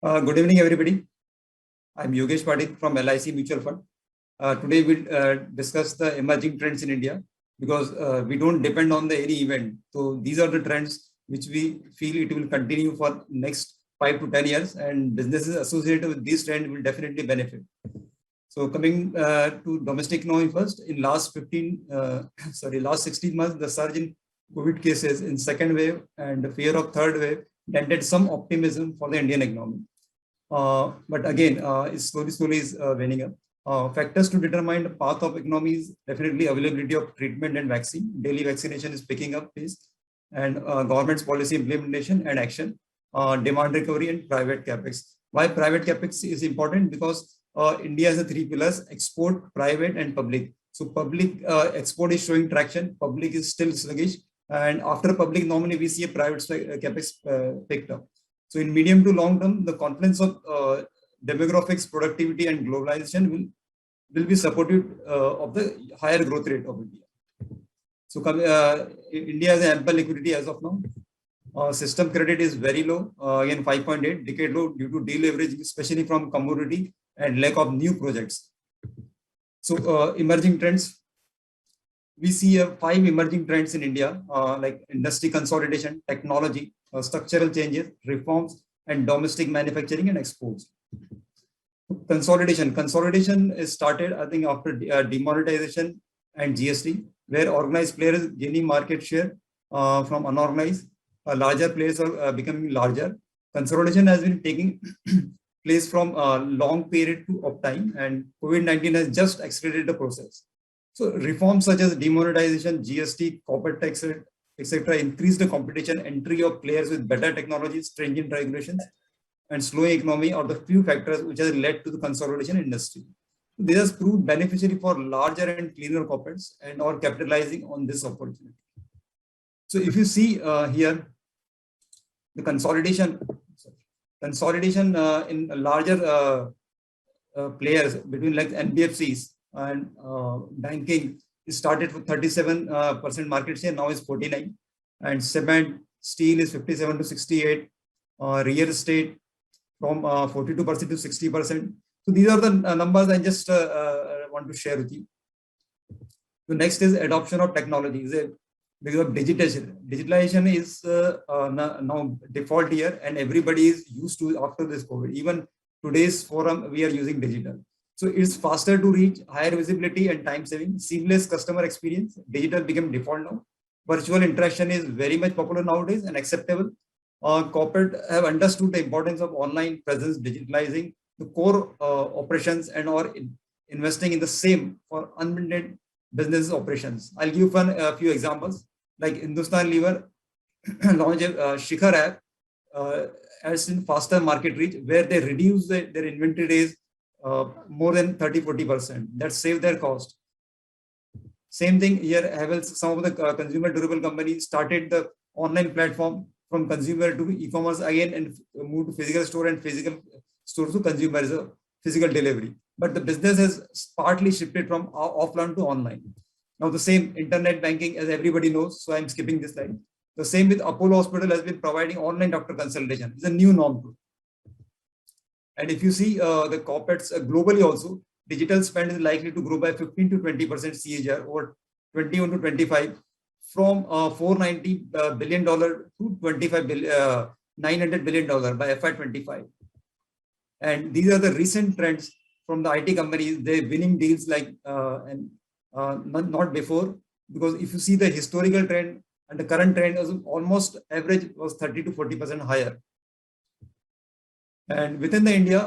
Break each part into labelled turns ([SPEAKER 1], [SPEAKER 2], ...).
[SPEAKER 1] Good evening, everybody. I'm Yogesh Patil from LIC Mutual Fund. Today we'll discuss the emerging trends in India because we don't depend on any event. So these are the trends which we feel it will continue for next 5 to 10 years, and businesses associated with these trends will definitely benefit. So coming to domestic economy first, in last 16 months, the surge in COVID cases in second wave and the fear of third wave dented some optimism for the Indian economy. But again, it's slowly is waning up. Factors to determine the path of economy is definitely availability of treatment and vaccine. Daily vaccination is picking up pace, and government's policy implementation and action, demand recovery and private capex. Why private capex is important? Because India has three pillars: export, private, and public. So public export is showing traction. Public is still sluggish, and after public, normally we see a private capex picked up. So in medium to long term, the confluence of demographics, productivity, and globalization will be supportive of the higher growth rate of India. So India has ample liquidity as of now. System credit is very low, again 5.8, decade low due to deleveraging, especially from commodity and lack of new projects. So emerging trends. We see 5 emerging trends in India, like industry consolidation, technology, structural changes, reforms, and domestic manufacturing and exports. Consolidation is started, I think, after demonetization and GST, where organized players gaining market share from unorganized. Larger players are becoming larger. Consolidation has been taking place from a long period of time, and COVID-19 has just accelerated the process. So reforms such as demonetization, GST, corporate tax, etc., increase the competition. Entry of players with better technology, stringent regulations, and slowing economy are the few factors which has led to the consolidation industry. This has proved beneficiary for larger and cleaner corporates and are capitalizing on this opportunity. So if you see here, the consolidation in larger players between like NBFCs and banking, it started with 37% market share, now is 49, and cement, steel is 57 to 68, real estate from 42% to 60%. So these are the numbers I just want to share with you. So next is adoption of technology. Because of digitalization is now default here, and everybody is used to after this COVID. Even today's forum, we are using digital. So it's faster to reach, higher visibility and time saving, seamless customer experience. Digital became default now. Virtual interaction is very much popular nowadays and acceptable. Corporate have understood the importance of online presence, digitalizing the core operations and or investing in the same for unlimited business operations. I'll give a few examples. Like Hindustan Lever launched a Shikhar app as in faster market reach, where they reduce their inventory days more than 30-40%. That saved their cost. Same thing here. Havells, some of the consumer durable companies started the online platform from consumer to e-commerce again and moved to physical store and physical store to consumer as a physical delivery. But the business has partly shifted from offline to online. Now the same internet banking, as everybody knows, so I'm skipping this slide. The same with Apollo Hospital has been providing online doctor consultation. It's a new norm too. And if you see the corporates globally also, digital spend is likely to grow by 15 to 20% CAGR or 21 to 25 from $490 billion to $900 billion by FY25. And these are the recent trends from the IT companies. They're winning deals like not before, because if you see the historical trend and the current trend was almost average was 30 to 40% higher. And within the India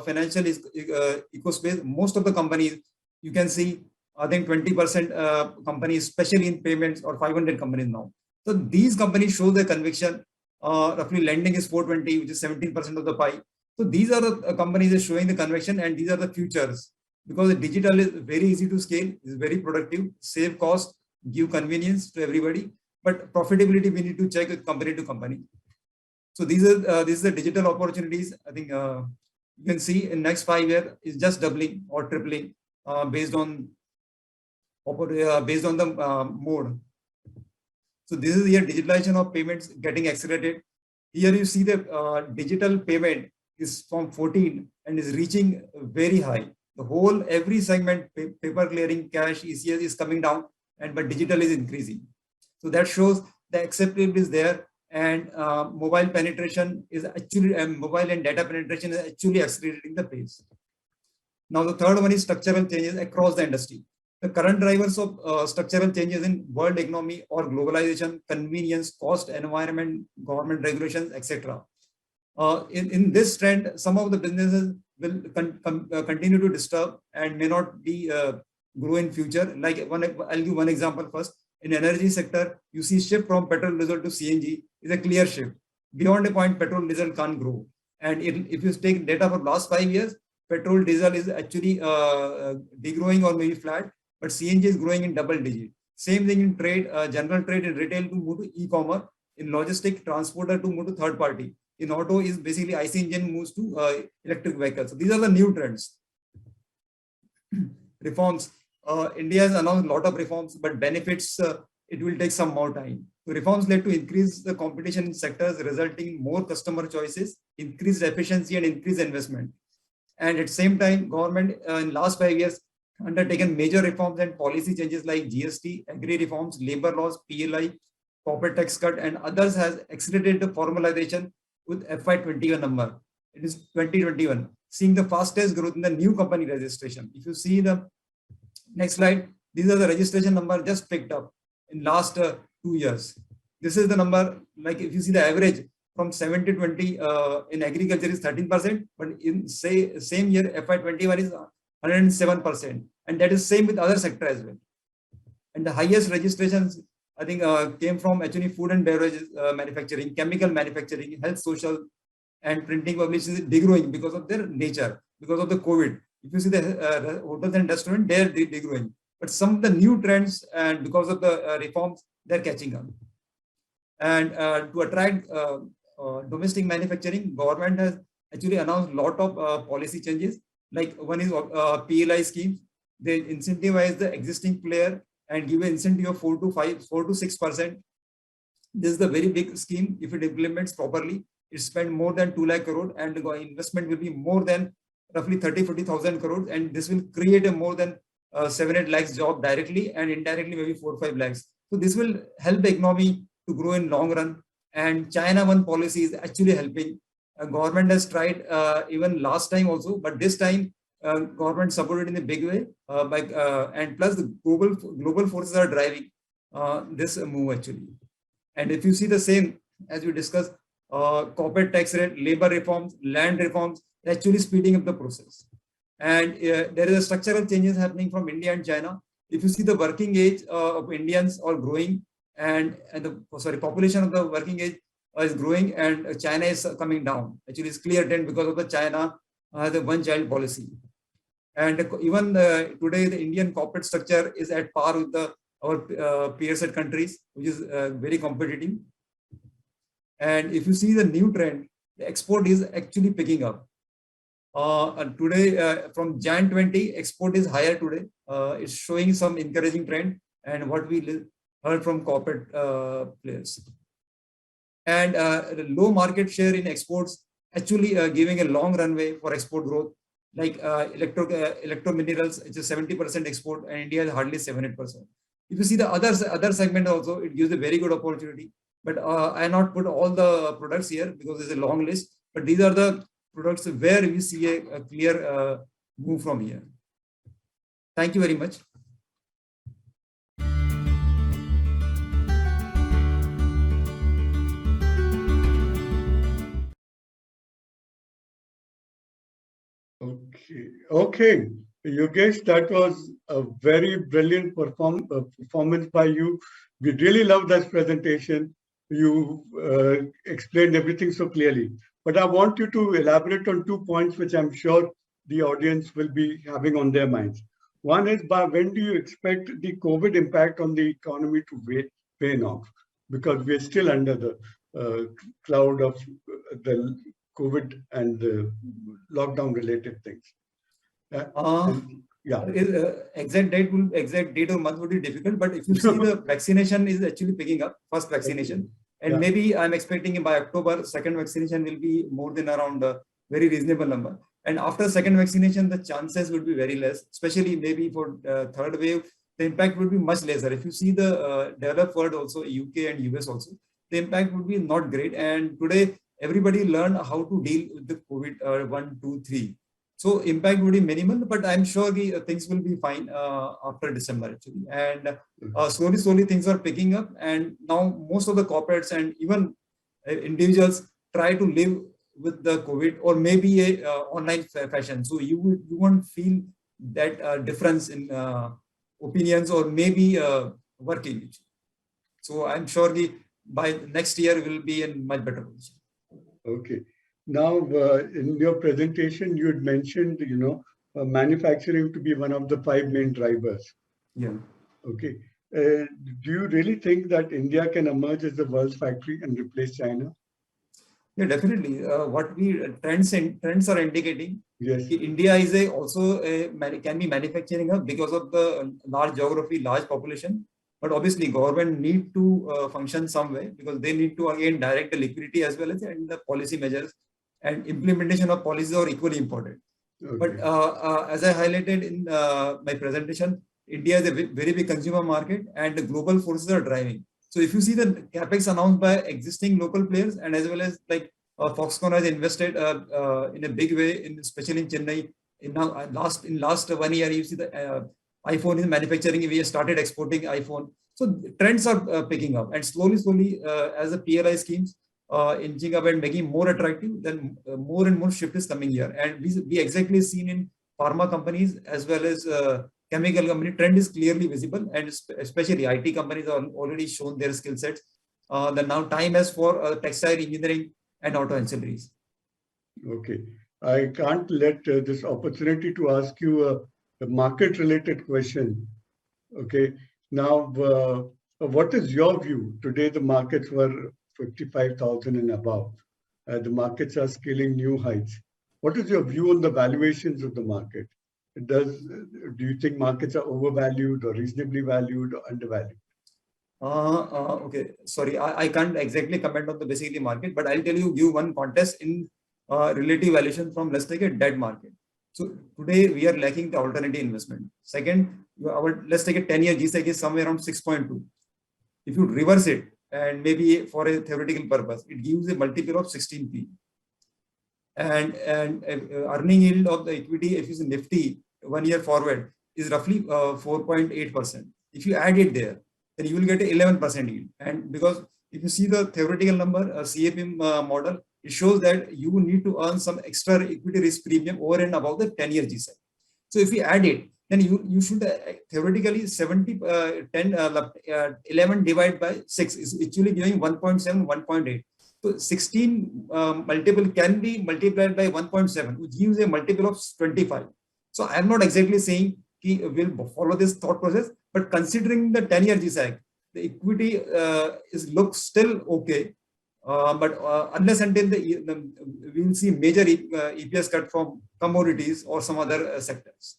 [SPEAKER 1] financial ecospace, most of the companies you can see, I think 20% companies, especially in payments, or 500 companies now. So these companies show their conviction. Roughly lending is 420, which is 17% of the pie. So these are the companies that showing the conviction, and these are the futures, because the digital is very easy to scale, is very productive, save cost, give convenience to everybody, but profitability we need to check with company to company. So these are the digital opportunities. I think you can see in next 5 years is just doubling or tripling based on the mode. So this is here digitalization of payments getting accelerated. Here you see the digital payment is from 14 and is reaching very high. The whole, every segment, paper clearing, cash, ECS is coming down, and but digital is increasing. So that shows the acceptability is there, and mobile penetration is actually, mobile and data penetration is actually accelerating the pace. Now the third one is structural changes across the industry. The current drivers of structural changes in world economy or globalization, convenience, cost, environment, government regulations, etc. In this trend, some of the businesses will continue to disturb and may not be grow in future. Like I'll give one example first. In energy sector, you see shift from petrol diesel to CNG is a clear shift. Beyond a point, petrol diesel can't grow. And if you take data for last 5 years, petrol diesel is actually degrowing or maybe flat, but CNG is growing in double digit. Same thing in trade, general trade and retail to move to e-commerce, in logistic transporter to move to third party. In auto is basically IC engine moves to electric vehicles. So these are the new trends. Reforms. India has announced a lot of reforms, but benefits, it will take some more time. So reforms led to increase the competition in sectors, resulting in more customer choices, increased efficiency and increased investment. And at the same time, government in last 5 years undertaken major reforms and policy changes like GST, agri reforms, labor laws, PLI, corporate tax cut, and others has accelerated the formalization with FY21 number. It is 2021, seeing the fastest growth in the new company registration. If you see the next slide, these are the registration number just picked up in last 2 years. This is the number, like if you see the average from 7 to 20 in agriculture is 13%, but in say same year FY21 is 107%, and that is same with other sector as well. And the highest registrations, I think, came from actually food and beverage manufacturing, chemical manufacturing, health, social, and printing publishing is degrowing because of their nature, because of the COVID. If you see the hotels and restaurants, they're degrowing. But some of the new trends and because of the reforms, they're catching up. And to attract domestic manufacturing, government has actually announced a lot of policy changes. Like one is PLI schemes. They incentivize the existing player and give an incentive of 4 to 6%. This is the very big scheme. If it implements properly, it spend more than 2 lakh crore, and the investment will be more than roughly 30-40,000 crores, and this will create a more than 7-8 lakhs job directly, and indirectly maybe 4-5 lakhs. So this will help the economy to grow in long run. And China One policy is actually helping. Government has tried even last time also, but this time government supported in a big way and plus the global forces are driving this move actually. And if you see the same as we discussed, corporate tax rate, labor reforms, land reforms, actually speeding up the process. And there is a structural changes happening from India and China. If you see the working age of Indians are growing, and the population of the working age is growing, and China is coming down. Actually, it's clear trend because of the China the one-child policy. And even today, the Indian corporate structure is at par with our peer set countries, which is very competitive. And if you see the new trend, the export is actually picking up. Today, from Jan 20, export is higher today. It's showing some encouraging trend, and what we heard from corporate players. And low market share in exports actually giving a long runway for export growth. Like electro minerals, it's a 70% export, and India is hardly 7-8%. If you see the other segment also, it gives a very good opportunity. But I not put all the products here because there's a long list. But these are the products where we see a clear move from here. Thank you very much.
[SPEAKER 2] Okay. Yogesh, that was a very brilliant performance by you. We really love this presentation. You explained everything so clearly. But I want you to elaborate on 2 points, which I'm sure the audience will be having on their minds. One is, by when do you expect the COVID impact on the economy to wane off? Because we're still under the cloud of the COVID and the lockdown related things. Yeah.
[SPEAKER 1] Exact date or month would be difficult, but if you see the vaccination is actually picking up, first vaccination, and maybe I'm expecting by October, second vaccination will be more than around very reasonable number. And after second vaccination, the chances would be very less, especially maybe for third wave, the impact would be much lesser. If you see the developed world also, UK and US also, the impact would be not great. And today, everybody learned how to deal with the COVID 1, 2, 3. So impact would be minimal, but I'm sure things will be fine after December actually. And slowly things are picking up. And now most of the corporates and even individuals try to live with the COVID or maybe a online fashion. So you won't feel that difference in opinions or maybe working. So I'm sure by next year we'll be in much better position.
[SPEAKER 2] Okay. Now, in your presentation, you had mentioned, manufacturing to be one of the 5 main drivers.
[SPEAKER 1] Yeah.
[SPEAKER 2] Okay. Do you really think that India can emerge as the world's factory and replace China?
[SPEAKER 1] Yeah, definitely. What trends are indicating.
[SPEAKER 2] Yes.
[SPEAKER 1] India is also can be manufacturing hub because of the large geography, large population. But obviously, government need to function some way because they need to again direct the liquidity as well as and the policy measures, and implementation of policies are equally important. Okay. But as I highlighted in my presentation, India is a very big consumer market and the global forces are driving. So if you see the capex announced by existing local players and as well as like Foxconn has invested in a big way, especially in Chennai. In last 1 year, you see the iPhone is manufacturing. We have started exporting iPhone. So trends are picking up, and slowly, as the PLI schemes inching up and making more attractive, then more and more shift is coming here. And we exactly seen in pharma companies as well as chemical company, trend is clearly visible, and especially IT companies are already shown their skill sets. The now time is for textile engineering and auto ancillaries.
[SPEAKER 2] Okay, I can't let this opportunity to ask you a market-related question. Okay, now what is your view? Today the markets were 55,000 and above. The markets are scaling new heights. What is your view on the valuations of the market? Do you think markets are overvalued or reasonably valued or undervalued?
[SPEAKER 1] Okay, sorry, I can't exactly comment on the basically market, but I'll tell you, give one context in relative valuation from, let's take a debt market. So today we are lacking the alternative investment. Second, let's take a 10-year GSEC is somewhere around 6.2. If you reverse it and maybe for a theoretical purpose, it gives a multiple of 16p. And earning yield of the equity, if it's Nifty 1 year forward, is roughly 4.8%. If you add it there, then you will get 11% yield. And because if you see the theoretical number, CAPM model, it shows that you need to earn some extra equity risk premium over and above the 10-year GSEC. So if you add it, then you should theoretically 11 divided by 6 is actually giving 1.7, 1.8. So 16 multiple can be multiplied by 1.7, which gives a multiple of 25. So I'm not exactly saying we'll follow this thought process, but considering the 10-year GSEC, the equity looks still okay. But unless until we'll see major EPS cut from commodities or some other sectors.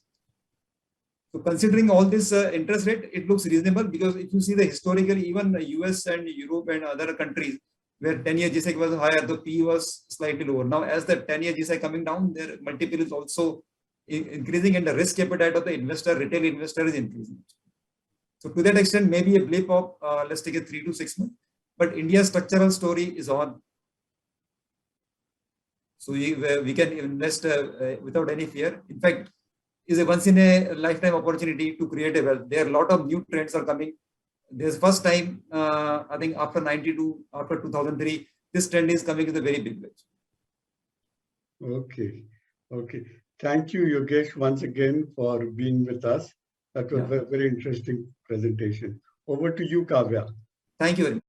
[SPEAKER 1] So considering all this interest rate, it looks reasonable because if you see the historically, even the US and Europe and other countries where 10-year GSEC was higher, the P was slightly lower. Now, as the 10-year GSEC coming down, their multiple is also increasing and the risk appetite of the investor, retail investor is increasing. So to that extent, maybe a blip of, let's take a 3 to 6 months, but India's structural story is on. So we can invest without any fear. In fact, is a once in a lifetime opportunity to create a wealth. There are a lot of new trends are coming. There's first time, I think after 92, after 2003, this trend is coming in a very big way.
[SPEAKER 2] Okay. Okay. Thank you, Yogesh, once again for being with us. That was a very interesting presentation. Over to you, Kavya.
[SPEAKER 1] Thank you very much.